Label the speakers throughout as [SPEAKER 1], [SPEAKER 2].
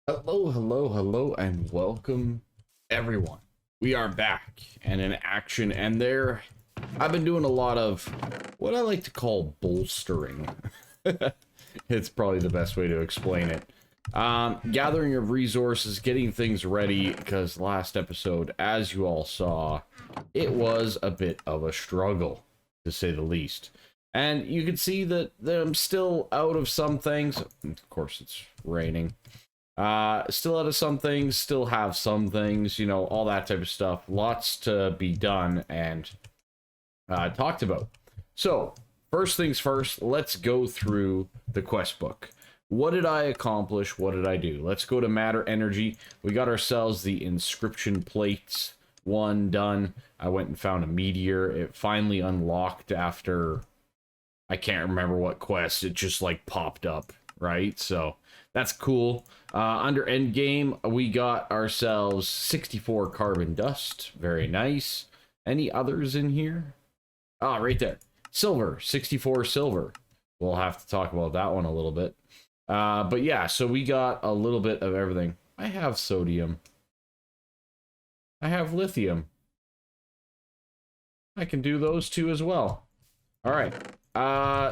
[SPEAKER 1] Hello, hello, hello, and welcome, everyone. We are back and in action, and I've been doing a lot of what I like to call bolstering. It's probably the best way to explain it. Gathering of resources, getting things ready, because last episode, as you all saw, it was a bit of a struggle, to say the least. And you can see that I'm still out of some things. Of course, it's raining. Still out of some things, still have some things, you know, all that type of stuff. Lots to be done and talked about. So, first things first, let's go through the quest book. What did I accomplish? What did I do? Let's go to Matter Energy. We got ourselves the inscription plates one done. I went and found a meteor. It finally unlocked after, I can't remember what quest. It just like popped up, right? So that's cool. Under endgame, we got ourselves 64 carbon dust. Very nice. Any others in here? Ah, right there. Silver, 64 silver. We'll have to talk about that one a little bit. But yeah, so we got a little bit of everything. I have sodium. I have lithium. I can do those two as well. All right.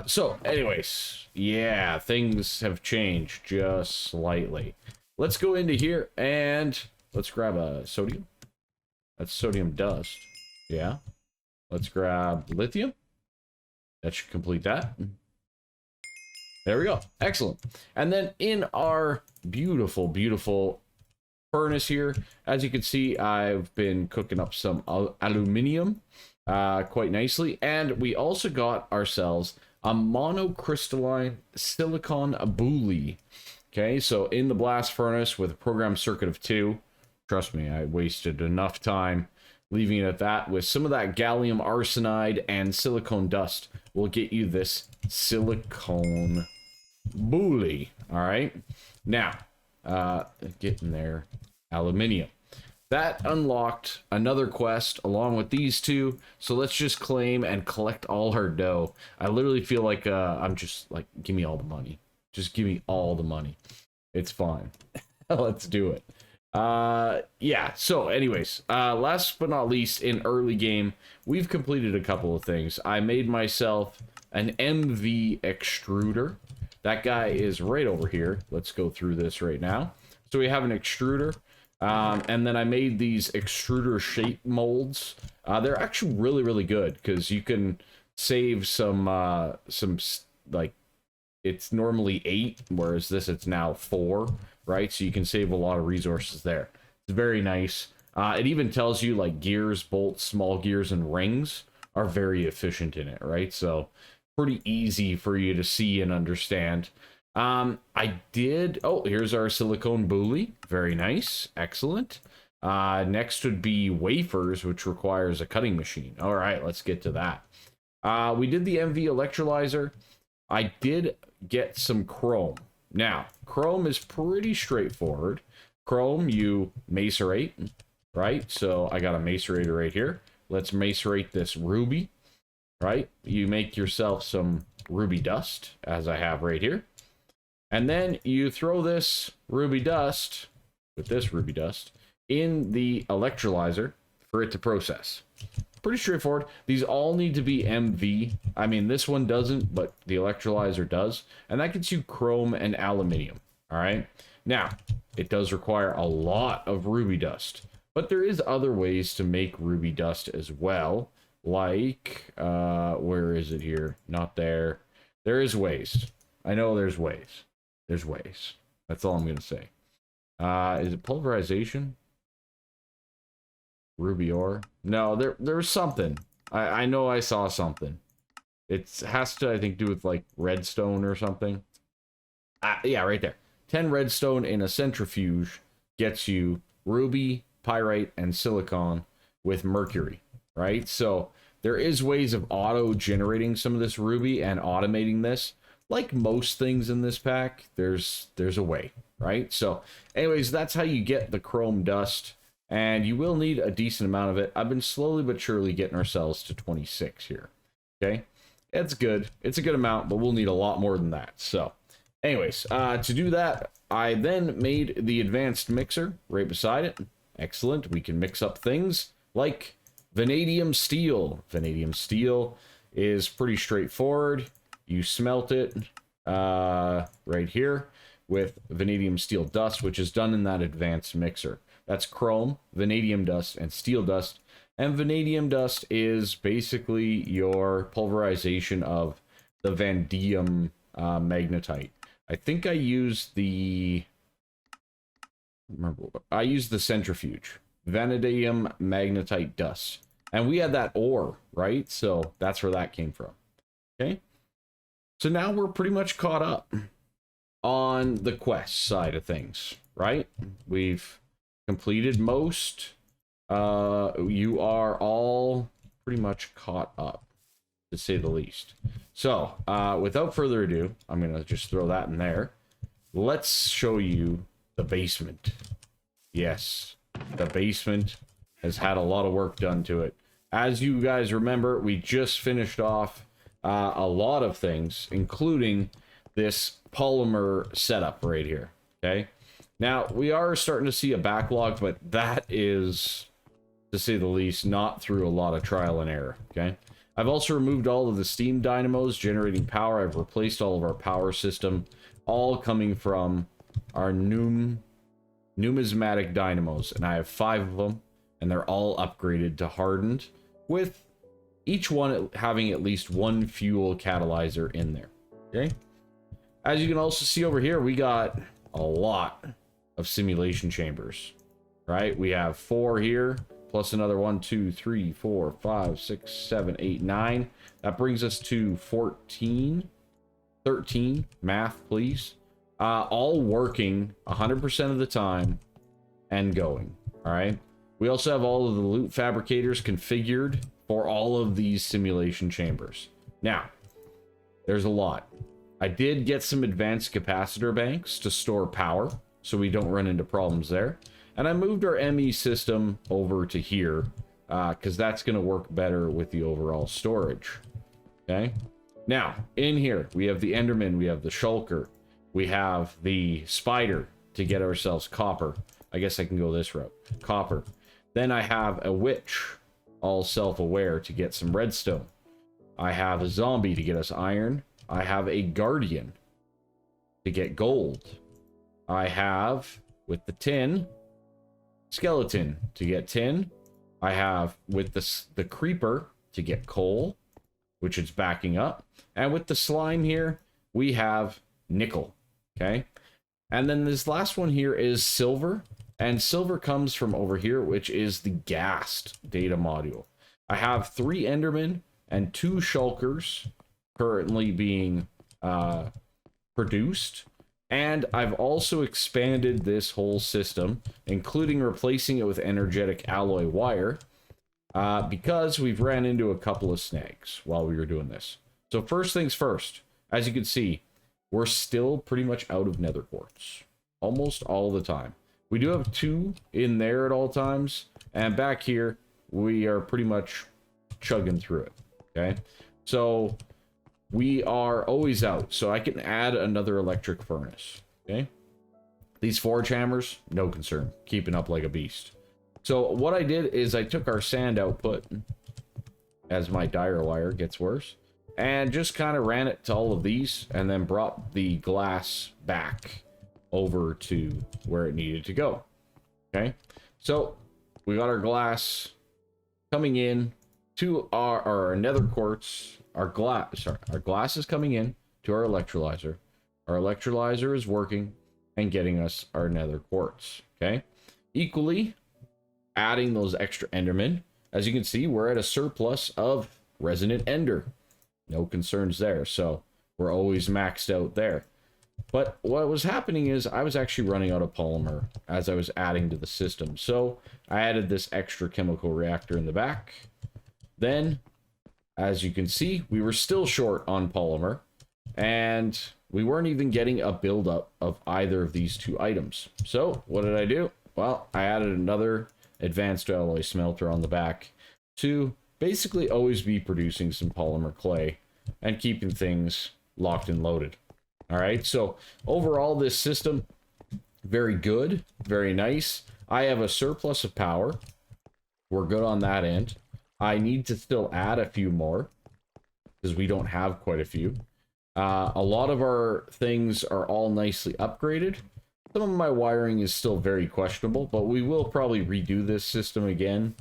[SPEAKER 1] So anyways, yeah, things have changed just slightly. Let's go into here and let's grab a sodium. That's sodium dust. Yeah. Let's grab lithium. That should complete that. There we go. Excellent. And then in our beautiful, beautiful furnace here, as you can see, I've been cooking up some aluminium. Quite nicely, and we also got ourselves a monocrystalline silicon bully. Okay, so in the blast furnace with a programmed circuit of 2, trust me, I wasted enough time leaving it at that. With some of that gallium arsenide and silicone dust, we'll get you this silicone bully. All right, now get in there, aluminium. That unlocked another quest along with these two, so let's just claim and collect all our dough. I literally feel like I'm just like, give me all the money. Just give me all the money. It's fine. Let's do it. Yeah, so anyways, last but not least, in early game, we've completed a couple of things. I made myself an MV extruder. That guy is right over here. Let's go through this right now. So we have an extruder. And then I made these extruder shape molds. They're actually really, really good because you can save some like, it's normally 8, whereas it's now 4, right? So you can save a lot of resources there. It's very nice. It even tells you like gears, bolts, small gears, and rings are very efficient in it, right? So pretty easy for you to see and understand. I did, oh, here's our silicone bully. Very nice. Excellent. Next would be wafers, which requires a cutting machine. All right, let's get to that. We did the MV electrolyzer. I did get some chrome. Now, chrome is pretty straightforward. Chrome, you macerate, right? So I got a macerator right here. Let's macerate this ruby, right? You make yourself some ruby dust, as I have right here. And then you throw this ruby dust, with this ruby dust, in the electrolyzer for it to process. Pretty straightforward. These all need to be MV. I mean, this one doesn't, but the electrolyzer does. And that gets you chrome and aluminium. All right. Now, it does require a lot of ruby dust. But there is other ways to make ruby dust as well. Like, where is it here? Not there. There is ways. I know there's ways. There's ways. That's all I'm going to say. Is it pulverization? Ruby ore? No, there's something. I know I saw something. It has to, I think, do with like redstone or something. Yeah, right there. 10 redstone in a centrifuge gets you ruby, pyrite, and silicon with mercury, right? So there is ways of auto-generating some of this ruby and automating this. Like most things in this pack, there's a way, right? So anyways, that's how you get the chrome dust, and you will need a decent amount of it. I've been slowly but surely getting ourselves to 26 here. Okay, it's good. It's a good amount, but we'll need a lot more than that. So Anyways, to do that, I then made the advanced mixer right beside it. Excellent. We can mix up things like vanadium steel. Vanadium steel is pretty straightforward. You smelt it right here with vanadium steel dust, which is done in that advanced mixer. That's chrome, vanadium dust, and steel dust. And vanadium dust is basically your pulverization of the vanadium magnetite. I think I used the... I used the centrifuge. Vanadium magnetite dust. And we had that ore, right? So that's where that came from. Okay? So now we're pretty much caught up on the quest side of things, right? We've completed most. You are all pretty much caught up, to say the least. So, without further ado, I'm going to just throw that in there. Let's show you the basement. Yes, the basement has had a lot of work done to it. As you guys remember, we just finished off a lot of things, including this polymer setup right here, okay? Now, we are starting to see a backlog, but that is, to say the least, not through a lot of trial and error, okay? I've also removed all of the steam dynamos generating power. I've replaced all of our power system, all coming from our numismatic dynamos, and I have 5 of them, and they're all upgraded to hardened, with each one having at least one fuel catalyzer in there, okay? As you can also see over here, we got a lot of simulation chambers, right? We have 4 here, plus another 1, 2, 3, 4, 5, 6, 7, 8, 9. That brings us to 14, 13. Math, please. All working 100% of the time and going, all right? We also have all of the loot fabricators configured for all of these simulation chambers. Now, there's a lot. I did get some advanced capacitor banks to store power, so we don't run into problems there. And I moved our ME system over to here, because that's going to work better with the overall storage. Okay? Now, in here, we have the Enderman, we have the Shulker, we have the Spider to get ourselves copper. I guess I can go this route. Copper. Then I have a Witch, all self-aware, to get some redstone. I have a Zombie to get us iron. I have a Guardian to get gold. I have, with the tin, Skeleton to get tin. I have, with the Creeper, to get coal, which is backing up. And with the Slime here, we have nickel, okay? And then this last one here is silver. And silver comes from over here, which is the Ghast data module. I have 3 Endermen and 2 Shulkers currently being produced. And I've also expanded this whole system, including replacing it with energetic alloy wire, because we've ran into a couple of snags while we were doing this. So first things first, as you can see, we're still pretty much out of nether quartz. Almost all the time. We do have 2 in there at all times, and back here, we are pretty much chugging through it, okay? So we are always out, so I can add another electric furnace, okay? These forge hammers, no concern, keeping up like a beast. So what I did is I took our sand output, as my dire wire gets worse, and just kind of ran it to all of these, and then brought the glass back over to where it needed to go, okay? So we got our glass coming in to our nether quartz. Our glass is coming in to our electrolyzer. Our electrolyzer is working and getting us our nether quartz, okay? Equally, adding those extra endermen. As you can see, we're at a surplus of resonant ender. No concerns there, so we're always maxed out there. But what was happening is I was actually running out of polymer as I was adding to the system. So I added this extra chemical reactor in the back. Then, as you can see, we were still short on polymer, and we weren't even getting a buildup of either of these 2 items. So what did I do? Well, I added another advanced alloy smelter on the back to basically always be producing some polymer clay and keeping things locked and loaded. All right, so overall, this system, very good, very nice. I have a surplus of power. We're good on that end. I need to still add a few more because we don't have quite a few. A lot of our things are all nicely upgraded. Some of my wiring is still very questionable, but we will probably redo this system again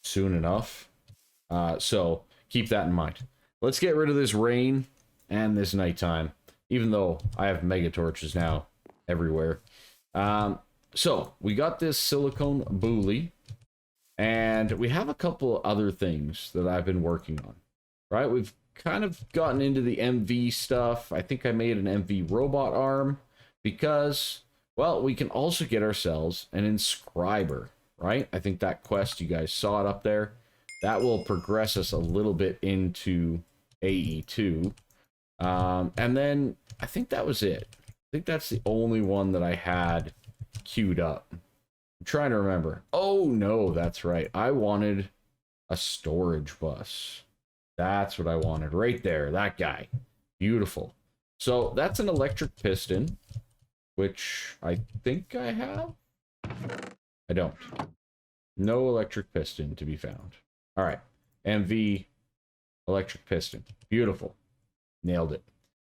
[SPEAKER 1] soon enough. So keep that in mind. Let's get rid of this rain and this nighttime, even though I have mega torches now everywhere. So we got this silicone bully, and we have a couple other things that I've been working on. Right, we've kind of gotten into the MV stuff. I think I made an MV robot arm because, well, we can also get ourselves an inscriber, right? I think that quest, you guys saw it up there. That will progress us a little bit into AE2. And then I think that was it. I think that's the only one that I had queued up. I'm trying to remember. Oh, no, that's right. I wanted a storage bus. That's what I wanted right there. That guy. Beautiful. So that's an electric piston, which I think I have. I don't. No electric piston to be found. All right. MV electric piston. Beautiful. Nailed it.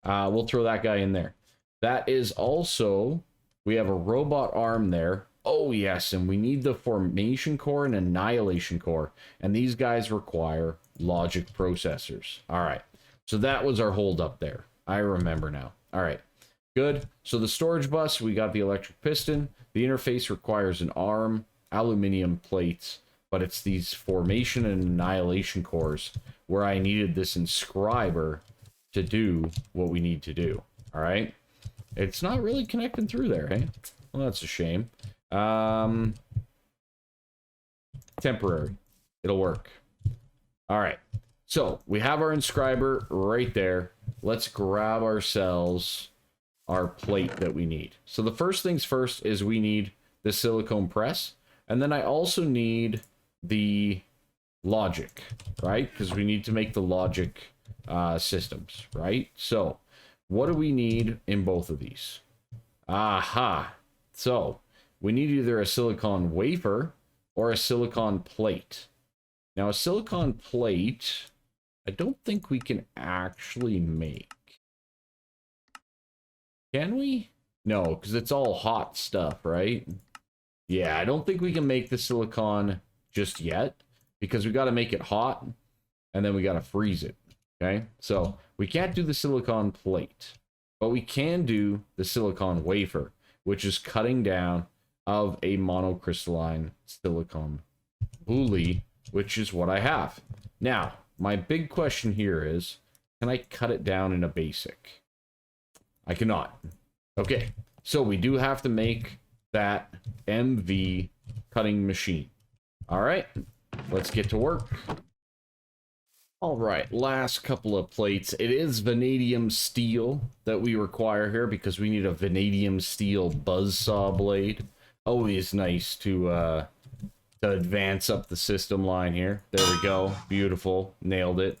[SPEAKER 1] We'll throw that guy in there. That is also, we have a robot arm there. Oh, yes, and we need the formation core and annihilation core. And these guys require logic processors. All right. So that was our hold up there. I remember now. All right. Good. So the storage bus, we got the electric piston. The interface requires an arm, aluminum plates, but it's these formation and annihilation cores where I needed this inscriber to do what we need to do. All right. It's not really connecting through there, hey? Well, that's a shame. Temporary. It'll work. All right. So we have our inscriber right there. Let's grab ourselves our plate that we need. So the first things first is we need the silicone press. And then I also need the logic, right? Because we need to make the logic systems, right? So what do we need in both of these? Aha. So we need either a silicon wafer or a silicon plate. Now, a silicon plate, I don't think we can actually make. Can we? No, because it's all hot stuff, right? Yeah, I don't think we can make the silicon just yet because we got to make it hot and then we got to freeze it. Okay, so we can't do the silicon plate, but we can do the silicon wafer, which is cutting down of a monocrystalline silicon bully, which is what I have. Now, my big question here is, can I cut it down in a basic? I cannot. Okay, so we do have to make that MV cutting machine. All right, let's get to work. All right, last couple of plates. It is vanadium steel that we require here because we need a vanadium steel buzzsaw blade. Always nice to advance up the system line here. There we go. Beautiful. Nailed it.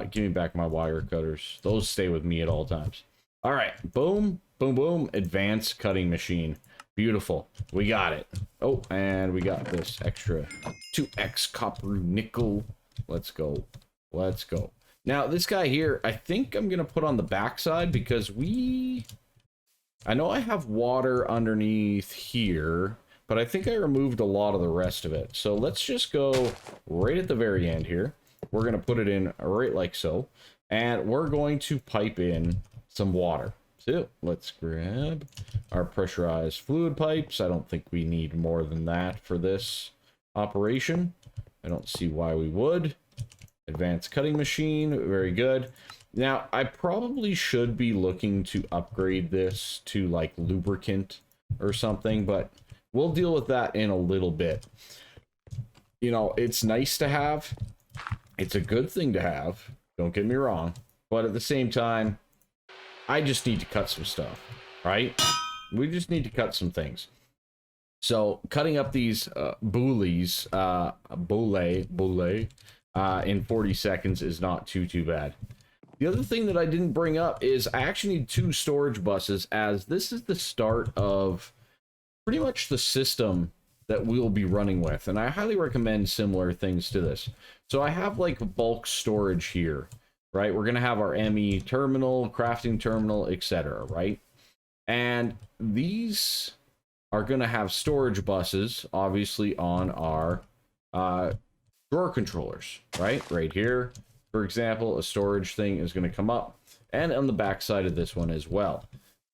[SPEAKER 1] Give me back my wire cutters. Those stay with me at all times. All right. Boom, boom, boom. Advanced cutting machine. Beautiful. We got it. Oh, and we got this extra 2x copper nickel. Let's go. Let's go. Now, this guy here, I think I'm going to put on the backside because I know I have water underneath here, but I think I removed a lot of the rest of it. So let's just go right at the very end here. We're going to put it in right like so. And we're going to pipe in some water. So let's grab our pressurized fluid pipes. I don't think we need more than that for this operation. I don't see why we would. Advanced cutting machine. Very good. Now, I probably should be looking to upgrade this to, like, lubricant or something, but we'll deal with that in a little bit. You know, it's nice to have. It's a good thing to have. Don't get me wrong. But at the same time, I just need to cut some stuff, right? We just need to cut some things. So, cutting up these bullies, in 40 seconds is not too bad. The other thing that I didn't bring up is I actually need 2 storage buses, as this is the start of pretty much the system that we'll be running with, and I highly recommend similar things to this. So I have like bulk storage here, right? We're gonna have our ME terminal, crafting terminal, etc., right? And these are gonna have storage buses, obviously, on our drawer controllers, right here, for example. A storage thing is going to come up, and on the back side of this one as well.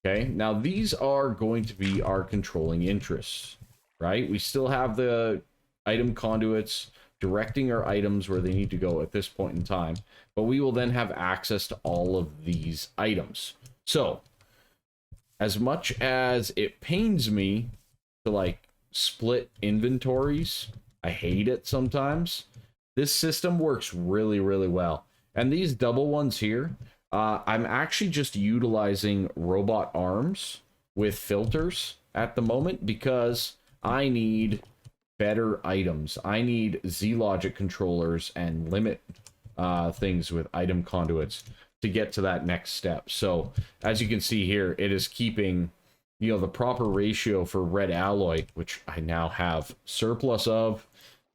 [SPEAKER 1] Okay, now these are going to be our controlling interests, right? We still have the item conduits directing our items where they need to go at this point in time, but we will then have access to all of these items. So as much as it pains me to like split inventories, I hate it sometimes, this system works really, really well. And these double ones here, I'm actually just utilizing robot arms with filters at the moment because I need better items. I need Z-Logic controllers and limit things with item conduits to get to that next step. So as you can see here, it is keeping, you know, the proper ratio for red alloy, which I now have surplus of,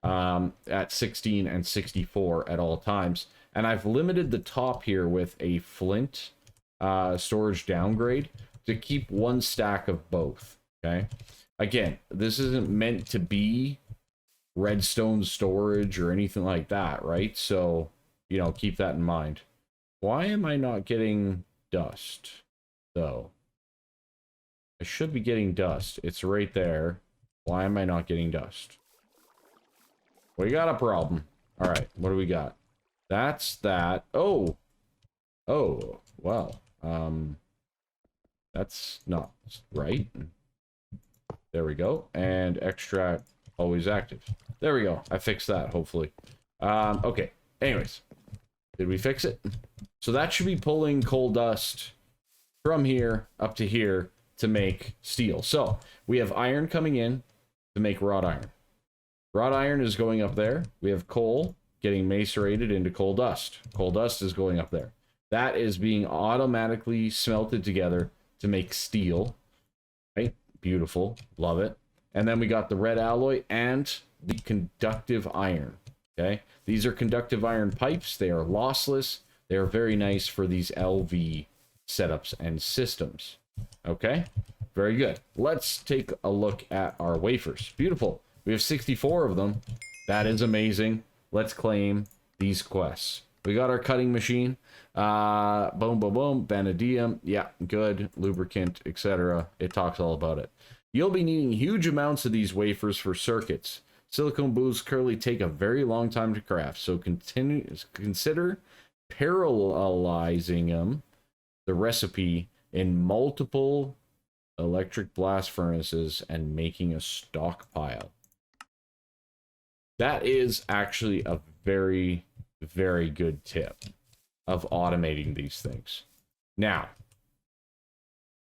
[SPEAKER 1] at 16 and 64 at all times. And I've limited the top here with a flint storage downgrade to keep 1 stack of both. Okay, again, this isn't meant to be redstone storage or anything like that, right? So, you know, keep that in mind. Why am I not getting dust, though? I should be getting dust. It's right there. Why am I not getting dust? We got a problem. All right, what do we got? That's that. Oh, well, that's not right. There we go. And extract always active. There we go. I fixed that, hopefully. Okay, anyways, did we fix it? So that should be pulling coal dust from here up to here to make steel. So we have iron coming in to make wrought iron. Wrought iron is going up there. We have coal getting macerated into coal dust. Coal dust is going up there. That is being automatically smelted together to make steel. Right? Beautiful. Love it. And then we got the red alloy and the conductive iron. Okay? These are conductive iron pipes. They are lossless. They are very nice for these LV setups and systems. Okay? Very good. Let's take a look at our wafers. Beautiful. We have 64 of them. That is amazing. Let's claim these quests. We got our cutting machine. Boom, boom, boom. Vanadium. Yeah, good. Lubricant, etc. It talks all about it. You'll be needing huge amounts of these wafers for circuits. Silicone boosts currently take a very long time to craft, so consider parallelizing the recipe in multiple electric blast furnaces and making a stockpile. That is actually a very, very good tip of automating these things. Now,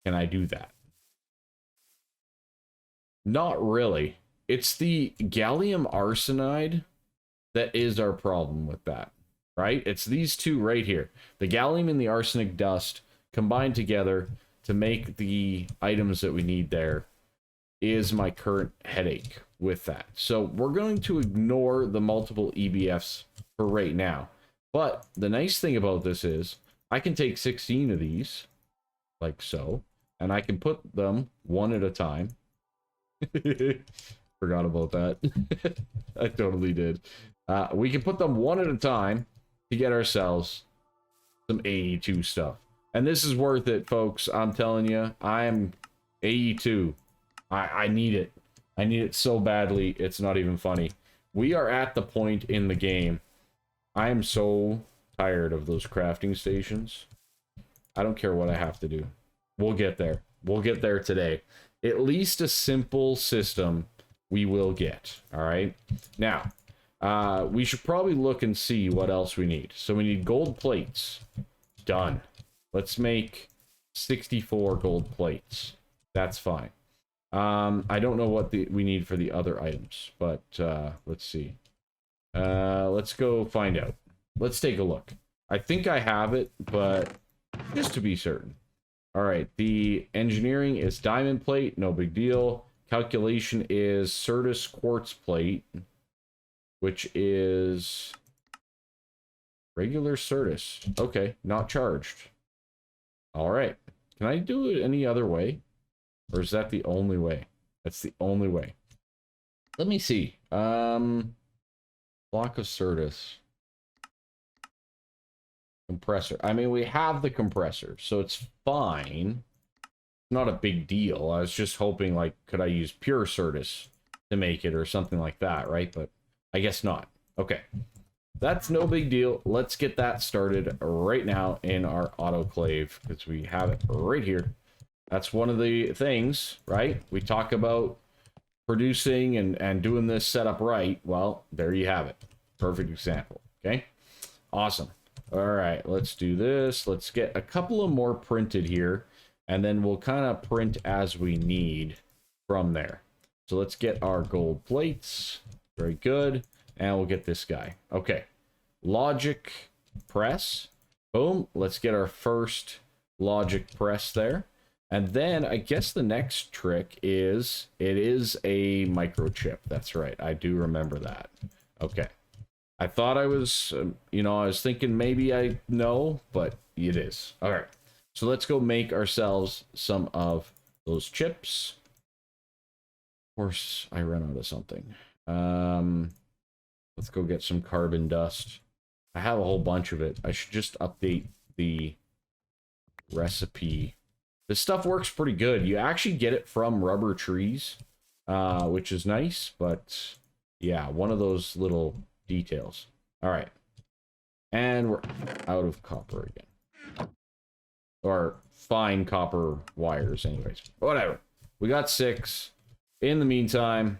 [SPEAKER 1] can I do that? Not really. It's the gallium arsenide that is our problem with that, right? It's these two right here. The gallium and the arsenic dust combined together to make the items that we need there is my current headache with that. So we're going to ignore the multiple EBFs for right now. But the nice thing about this is I can take 16 of these, like so, and I can put them one at a time. Forgot about that. I totally did. We can put them one at a time to get ourselves some AE2 stuff. And this is worth it, folks. I'm telling you, I am AE2. I need it. I need it so badly, it's not even funny. We are at the point in the game. I am so tired of those crafting stations. I don't care what I have to do. We'll get there. We'll get there today. At least a simple system we will get. All right. Now, we should probably look and see what else we need. So we need gold plates. Done. Let's make 64 gold plates. That's fine. I don't know what we need for the other items, but let's see. Let's go find out. Let's take a look. I think I have it, but just to be certain. All right, the engineering is diamond plate, no big deal. Calculation is Certus quartz plate, which is regular Certus. Okay, not charged. All right. Can I do it any other way? Or is that the only way? That's the only way. Let me see. Block of Certus. Compressor. I mean, we have the compressor, so it's fine. Not a big deal. I was just hoping, like, could I use pure Certus to make it or something like that, right? But I guess not. Okay. That's no big deal. Let's get that started right now in our autoclave, because we have it right here. That's one of the things, right? We talk about producing and doing this setup right. Well, there you have it. Perfect example. Okay. Awesome. All right, let's do this. Let's get a couple of more printed here, and then we'll kind of print as we need from there. So let's get our gold plates. Very good. And we'll get this guy. Okay. Logic press. Boom. Let's get our first logic press there. And then I guess the next trick is it is a microchip. That's right. I do remember that. Okay. I thought I was, I was thinking maybe I know, but it is. All right. So let's go make ourselves some of those chips. Of course, I ran out of something. Let's go get some carbon dust. I have a whole bunch of it. I should just update the recipe. This stuff works pretty good. You actually get it from rubber trees, which is nice, but yeah, one of those little details. All right. And we're out of copper again. Or fine copper wires anyways. Whatever. We got 6. In the meantime,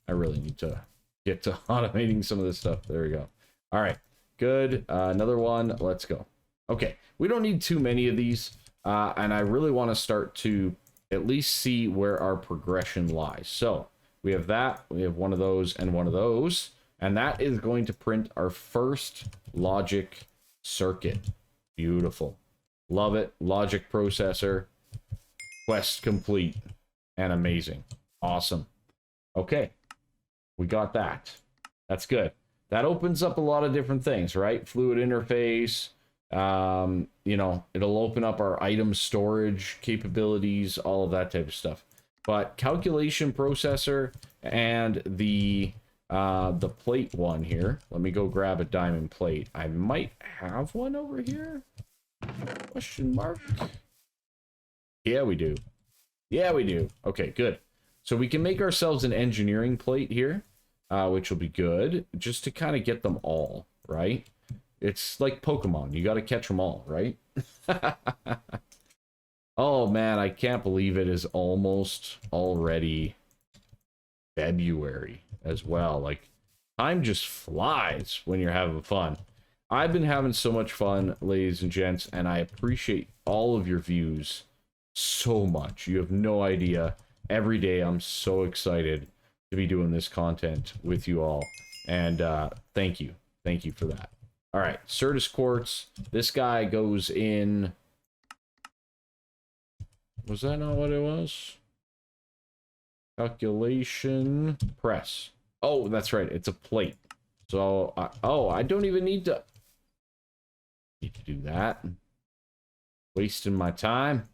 [SPEAKER 1] I really need to get to automating some of this stuff. There we go. All right. Good. Another one. Let's go. Okay. We don't need too many of these. And I really want to start to at least see where our progression lies. So we have that. We have one of those and one of those. And that is going to print our first logic circuit. Beautiful. Love it. Logic processor. Quest complete. And amazing. Awesome. Okay. We got that. That's good. That opens up a lot of different things, right? Fluid interface. It'll open up our item storage capabilities, all of that type of stuff. But calculation processor and the plate one here. Let me go grab a diamond plate. I might have one over here. Question mark. Yeah, we do. Yeah, we do. Okay, good. So we can make ourselves an engineering plate here, which will be good, just to kind of get them all, right? It's like Pokemon. You got to catch them all, right? Oh, man, I can't believe it is almost already February as well. Like, time just flies when you're having fun. I've been having so much fun, ladies and gents, and I appreciate all of your views so much. You have no idea. Every day I'm so excited to be doing this content with you all. And thank you. Thank you for that. All right, Certus quartz. This guy goes in... Was that not what it was? Calculation press. Oh, that's right. It's a plate. So, I don't even need to do that. Wasting my time.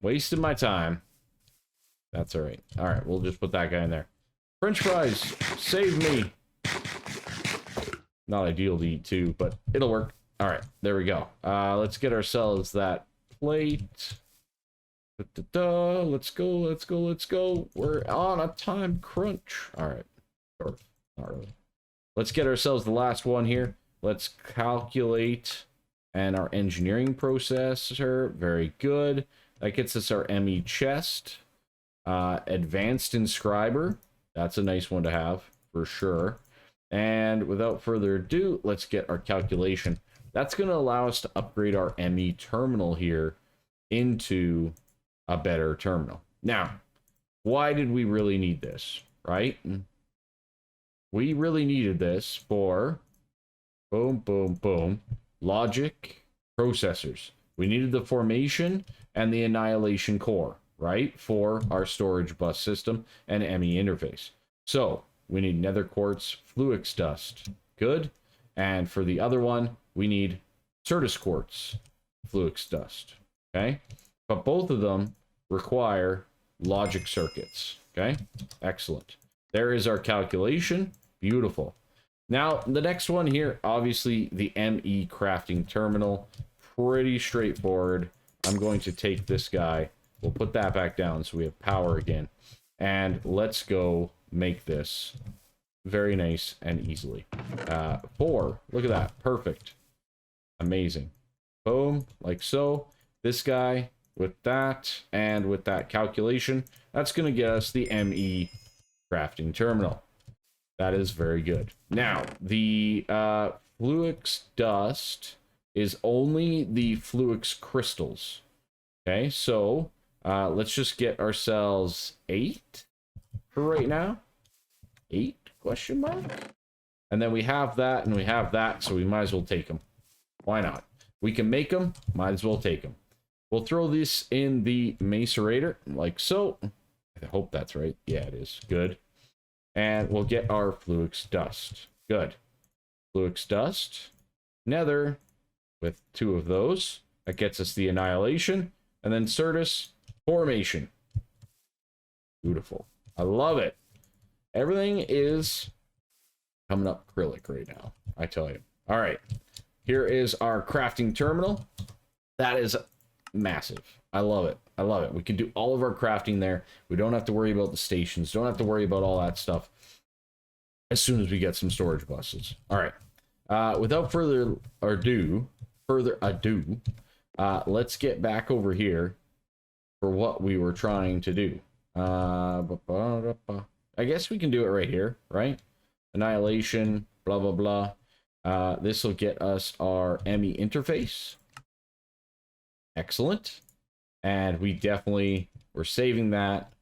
[SPEAKER 1] Wasting my time. That's all right. All right, we'll just put that guy in there. French fries, save me. Not ideal to eat too, but it'll work. All right, there we go. Let's get ourselves that plate. Let's go, let's go, let's go. We're on a time crunch. All right, sort of, not really. Let's get ourselves the last one here. Let's calculate and our engineering processor. Very good. That gets us our ME chest. Advanced inscriber. That's a nice one to have for sure. And without further ado, let's get our calculation. That's going to allow us to upgrade our ME terminal here into a better terminal. Now, why did we really need this, right? We really needed this for Boom, boom, boom. Logic, processors. We needed the formation and the annihilation core, right? For our storage bus system and ME interface. So we need nether quartz, fluix dust. Good. And for the other one, we need certus quartz, fluix dust. Okay. But both of them require logic circuits. Okay. Excellent. There is our calculation. Beautiful. Now, the next one here, obviously the ME crafting terminal. Pretty straightforward. I'm going to take this guy. We'll put that back down so we have power again. And let's go make this very nice and easily. 4. Look at that. Perfect. Amazing. Boom. Like so. This guy with that and with that calculation, that's going to get us the ME crafting terminal. That is very good. Now, the fluix dust is only the fluix crystals. Okay, so let's just get ourselves 8 for right now. 8? Question mark? And then we have that and we have that, so we might as well take them. Why not? We can make them, might as well take them. We'll throw this in the macerator, like so. I hope that's right. Yeah, it is. Good. And we'll get our fluix dust. Good. Fluix dust. Nether with 2 of those. That gets us the annihilation. And then certus formation. Beautiful. I love it. Everything is coming up acrylic right now, I tell you. All right. Here is our crafting terminal. That is massive. I love it. I love it. We can do all of our crafting there. We don't have to worry about the stations. Don't have to worry about all that stuff as soon as we get some storage buses. All right. Without further ado, let's get back over here for what we were trying to do. I guess we can do it right here, right? Annihilation, blah, blah, blah. This will get us our ME interface. Excellent. And we definitely, we're saving that.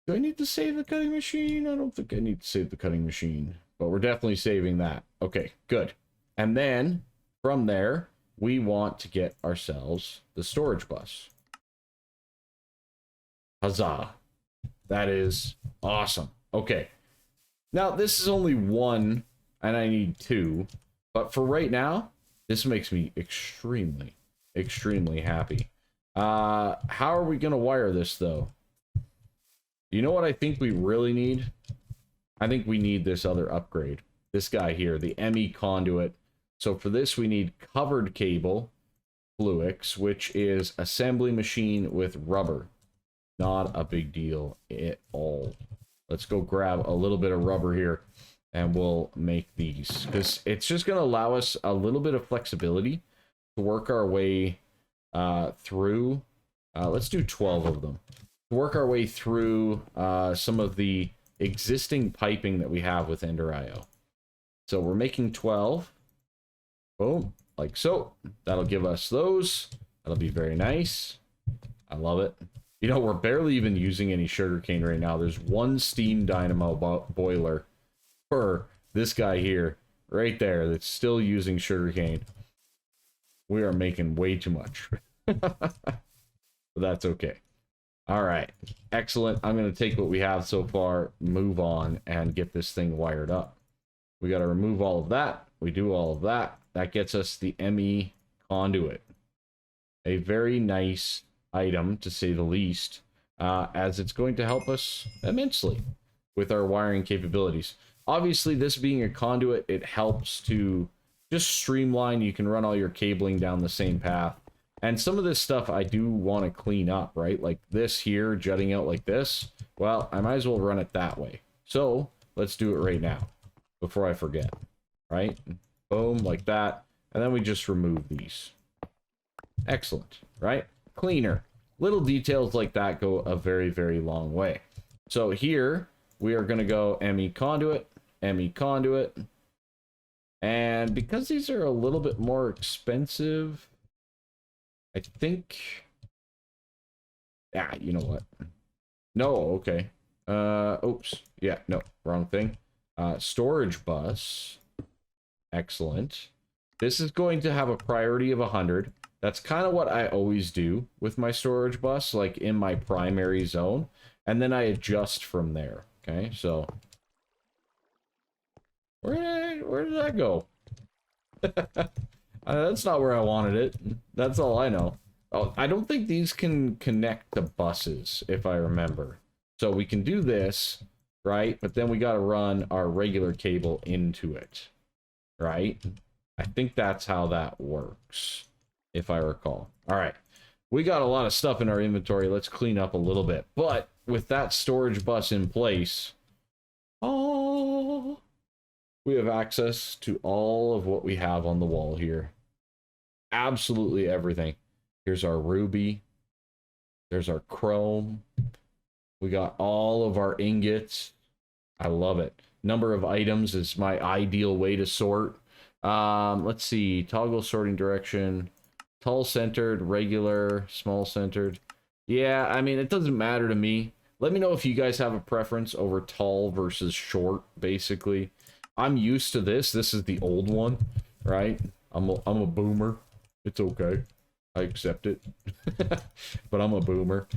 [SPEAKER 1] Do I need to save the cutting machine? I don't think I need to save the cutting machine, but we're definitely saving that. Okay, good. And then from there, we want to get ourselves the storage bus. Huzzah. That is awesome. Okay. Now, this is only 1, and I need 2. But for right now, this makes me extremely, extremely happy. How are we going to wire this, though? You know what I think we really need? I think we need this other upgrade. This guy here, the ME conduit. So for this, we need covered cable, fluix, which is assembly machine with rubber. Not a big deal at all. Let's go grab a little bit of rubber here and we'll make these, because it's just going to allow us a little bit of flexibility to work our way through. Let's do 12 of them. To work our way through some of the existing piping that we have with Ender.io. So we're making 12. Boom, like so. That'll give us those. That'll be very nice. I love it. You know, we're barely even using any sugarcane right now. There's 1 steam dynamo boiler for this guy here, right there, that's still using sugarcane. We are making way too much. But that's okay. All right, excellent. I'm going to take what we have so far, move on, and get this thing wired up. We got to remove all of that. We do all of that. That gets us the ME conduit. A very nice item, to say the least, as it's going to help us immensely with our wiring capabilities. Obviously, this being a conduit, it helps to just streamline. You can run all your cabling down the same path. And some of this stuff I do want to clean up, right? Like this here jutting out like this. Well, I might as well run it that way. So let's do it right now before I forget, right? Boom, like that. And then we just remove these. Excellent, right? Cleaner. Little details like that go a very, very long way. So here we are going to go ME conduit, ME conduit. And because these are a little bit more expensive, I think, yeah, you know what? No, okay. Oops. Yeah, no, wrong thing. Storage bus. Excellent. This is going to have a priority of 100. That's kind of what I always do with my storage bus, like in my primary zone. And then I adjust from there. Okay, so... Where did that go? That's not where I wanted it. That's all I know. Oh, I don't think these can connect to buses, if I remember. So we can do this, right? But then we got to run our regular cable into it, right? I think that's how that works, if I recall. All right. We got a lot of stuff in our inventory. Let's clean up a little bit. But with that storage bus in place, oh, we have access to all of what we have on the wall here. Absolutely everything. Here's our ruby. There's our chrome. We got all of our ingots. I love it. Number of items is my ideal way to sort. Let's see. Toggle sorting direction. Tall centered, regular, small centered. Yeah, I mean, it doesn't matter to me. Let me know if you guys have a preference over tall versus short, basically. I'm used to this. This is the old one, right? I'm a boomer. It's okay. I accept it. But I'm a boomer.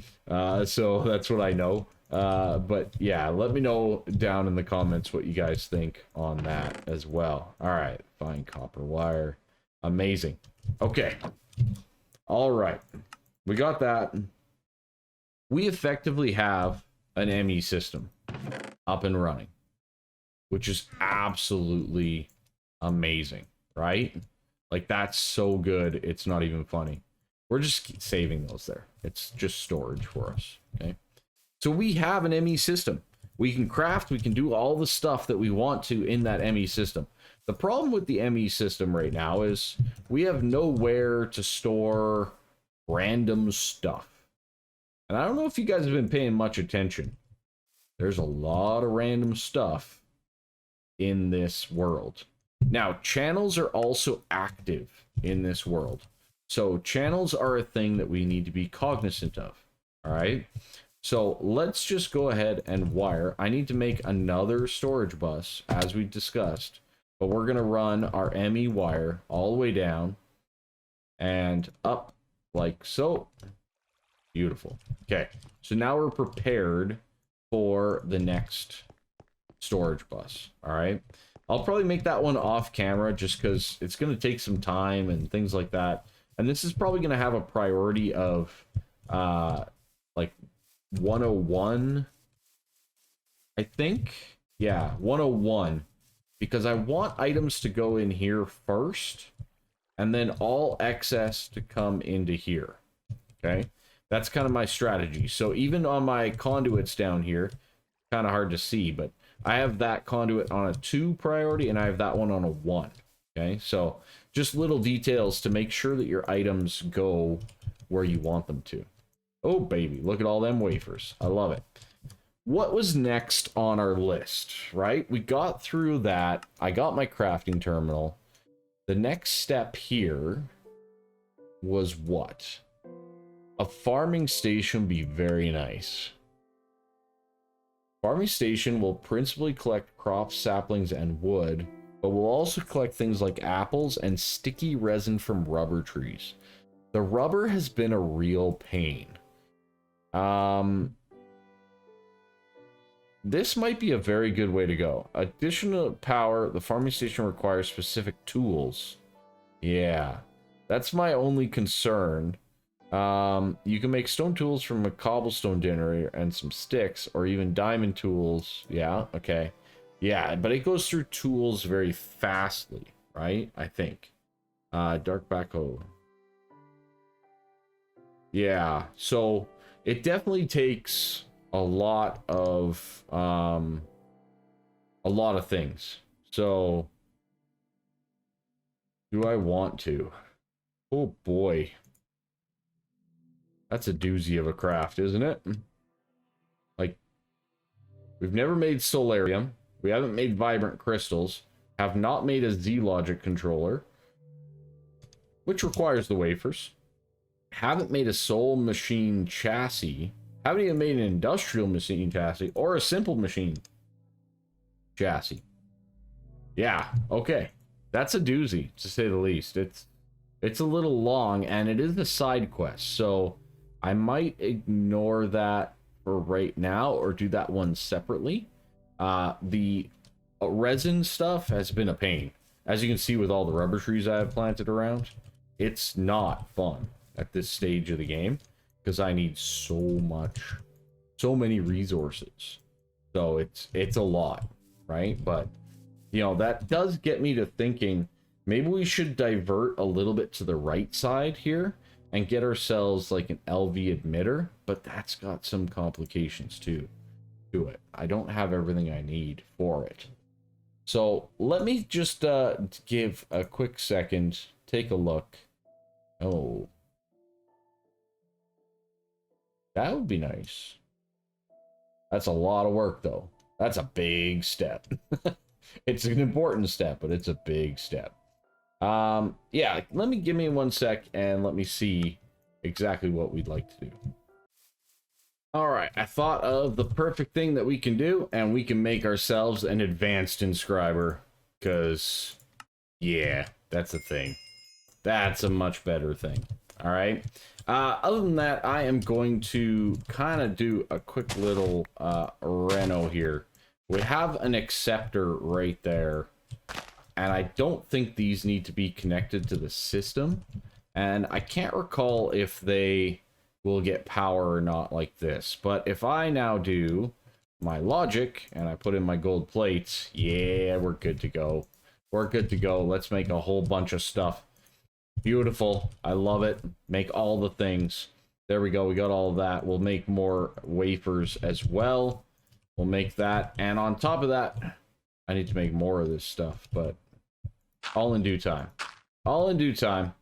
[SPEAKER 1] So that's what I know. But yeah, let me know down in the comments what you guys think on that as well. All right, fine copper wire. Amazing. Okay. All right. We got that. We effectively have an ME system up and running, which is absolutely amazing, right? Like, that's so good, it's not even funny. We're just saving those there. It's just storage for us, okay? So we have an ME system. We can craft, we can do all the stuff that we want to in that ME system. The problem with the ME system right now is we have nowhere to store random stuff. And I don't know if you guys have been paying much attention. There's a lot of random stuff in this world. Now, channels are also active in this world. So channels are a thing that we need to be cognizant of. All right. So let's just go ahead and wire. I need to make another storage bus, as we discussed. But we're going to run our ME wire all the way down and up like so. Beautiful. Okay. So now we're prepared for the next storage bus. All right. I'll probably make that one off camera just because it's going to take some time and things like that. And this is probably going to have a priority of like 101, I think. Yeah, 101. Because I want items to go in here first and then all excess to come into here. Okay. That's kind of my strategy. So even on my conduits down here, kind of hard to see, but I have that conduit on a 2 priority and I have that one on a 1. Okay, so just little details to make sure that your items go where you want them to. Oh, baby, look at all them wafers. I love it. What was next on our list, right? We got through that. I got my crafting terminal. The next step here was what? A farming station would be very nice. Farming station will principally collect crops, saplings, and wood, but will also collect things like apples and sticky resin from rubber trees. The rubber has been a real pain. This might be a very good way to go. Additional power, the farming station requires specific tools. Yeah, that's my only concern. You can make stone tools from a cobblestone generator and some sticks, or even diamond tools. Yeah, okay. Yeah, but it goes through tools very fastly, right? I think. Dark backhoe. Yeah, so it definitely takes a lot of things. So do I want to? Oh boy. That's a doozy of a craft, isn't it? Like, we've never made solarium. We haven't made vibrant crystals. Have not made a Z-Logic controller, which requires the wafers. Haven't made a soul machine chassis. Haven't even made an industrial machine chassis or a simple machine chassis. Yeah, okay. That's a doozy, to say the least. It's a little long, and it is a side quest, so I might ignore that for right now, or do that one separately. The resin stuff has been a pain. As you can see with all the rubber trees I have planted around, it's not fun at this stage of the game, because I need so many resources. So it's a lot, right? But, you know, that does get me to thinking, maybe we should divert a little bit to the right side here and get ourselves like an LV emitter, but that's got some complications too to it. I don't have everything I need for it. So let me just give a quick second, take a look. Oh, that would be nice. That's a lot of work though. That's a big step. It's an important step, but it's a big step. Yeah, give me 1 sec and let me see exactly what we'd like to do. All right, I thought of the perfect thing that we can do, and we can make ourselves an advanced inscriber, because, yeah, that's a thing. That's a much better thing. All right. Other than that, I am going to kind of do a quick little reno here. We have an acceptor right there, and I don't think these need to be connected to the system. And I can't recall if they will get power or not like this. But if I now do my logic and I put in my gold plates, yeah, we're good to go. We're good to go. Let's make a whole bunch of stuff. Beautiful. I love it. Make all the things. There we go. We got all of that. We'll make more wafers as well. We'll make that. And on top of that, I need to make more of this stuff, but all in due time. All in due time.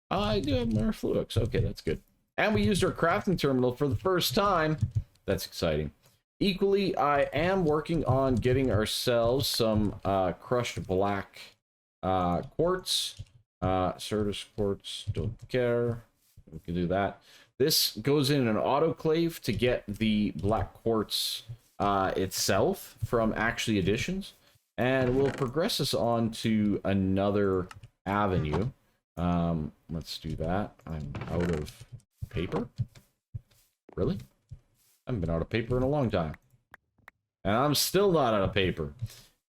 [SPEAKER 1] I do have more fluix. Okay, that's good. And we used our crafting terminal for the first time. That's exciting. Equally, I am working on getting ourselves some crushed black quartz. Certus quartz, don't care. We can do that. This goes in an autoclave to get the black quartz itself from actually additions. And we'll progress us on to another avenue. Let's do that. I'm out of paper. Really? I haven't been out of paper in a long time. And I'm still not out of paper.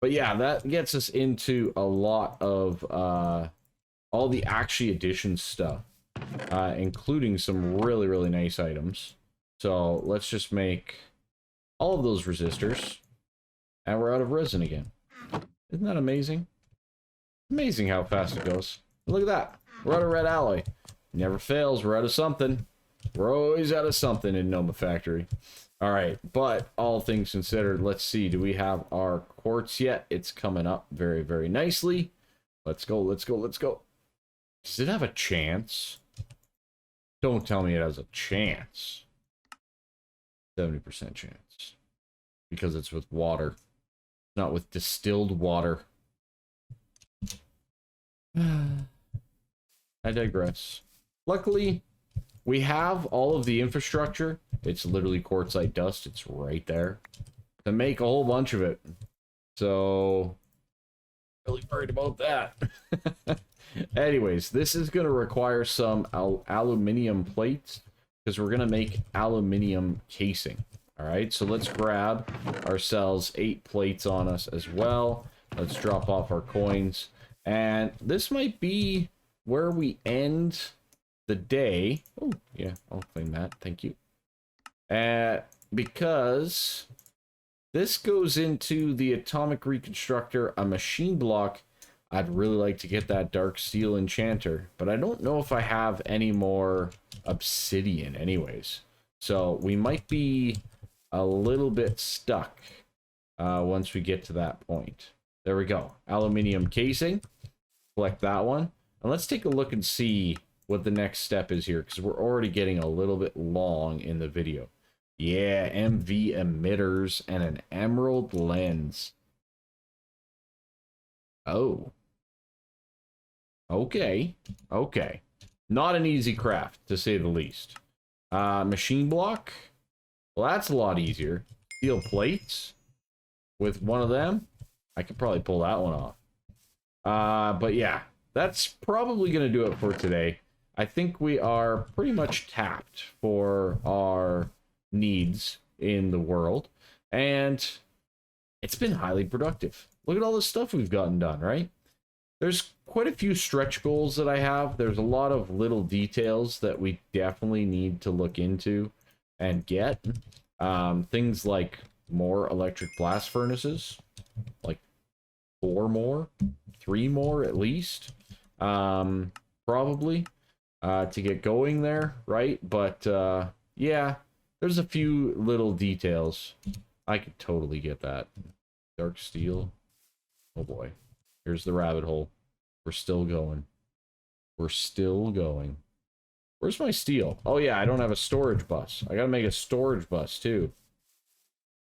[SPEAKER 1] But yeah, that gets us into a lot of all the actually addition stuff. Including some really, really nice items. So let's just make all of those resistors. And we're out of resin again. Isn't that amazing? Amazing how fast it goes. Look at that. We're out of red alloy. Never fails. We're out of something. We're always out of something in Nomifactory. Alright, but all things considered, let's see. Do we have our quartz yet? It's coming up very, very nicely. Let's go, let's go, let's go. Does it have a chance? Don't tell me it has a chance. 70% chance. Because it's with water. Not with distilled water. I digress. Luckily, we have all of the infrastructure. It's literally quartzite dust. It's right there. To make a whole bunch of it. So, really worried about that. Anyways, this is going to require some aluminum plates. Because we're going to make aluminum casing. Alright, so let's grab ourselves 8 plates on us as well. Let's drop off our coins. And this might be where we end the day. Oh, yeah, I'll claim that. Thank you. Because this goes into the atomic reconstructor, a machine block. I'd really like to get that dark steel enchanter, but I don't know if I have any more obsidian anyways. So we might be a little bit stuck once we get to that point. There we go. Aluminium casing. Select that one. And let's take a look and see what the next step is here, because we're already getting a little bit long in the video. Yeah, MV emitters and an emerald lens. Oh. Okay. Okay. Not an easy craft, to say the least. Machine block. Well, that's a lot easier. Steel plates. With one of them, I could probably pull that one off. But yeah, that's probably going to do it for today. I think we are pretty much tapped for our needs in the world. And it's been highly productive. Look at all the stuff we've gotten done, right? There's quite a few stretch goals that I have. There's a lot of little details that we definitely need to look into and get. Things like more electric blast furnaces, like 4 more, 3 more at least, probably, to get going there, right? But yeah, there's a few little details. I could totally get that. Dark steel. Oh boy. Here's the rabbit hole. We're still going. We're still going. Where's my steel? Oh yeah, I don't have a storage bus. I gotta make a storage bus too.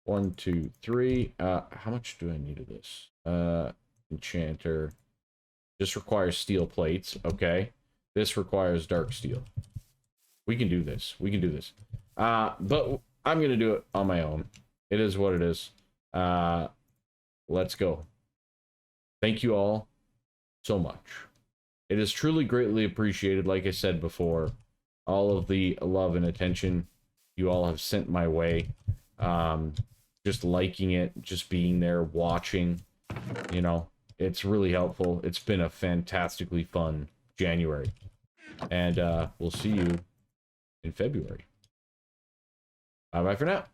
[SPEAKER 1] 1, 2, 3. How much do I need of this? Enchanter. This requires steel plates. Okay. This requires dark steel. We can do this. We can do this. But I'm gonna do it on my own. It is what it is. Let's go. Thank you all so much. It is truly greatly appreciated, like I said before, all of the love and attention you all have sent my way. Just liking it, just being there, watching, you know, it's really helpful. It's been a fantastically fun January. And we'll see you in February. Bye-bye for now.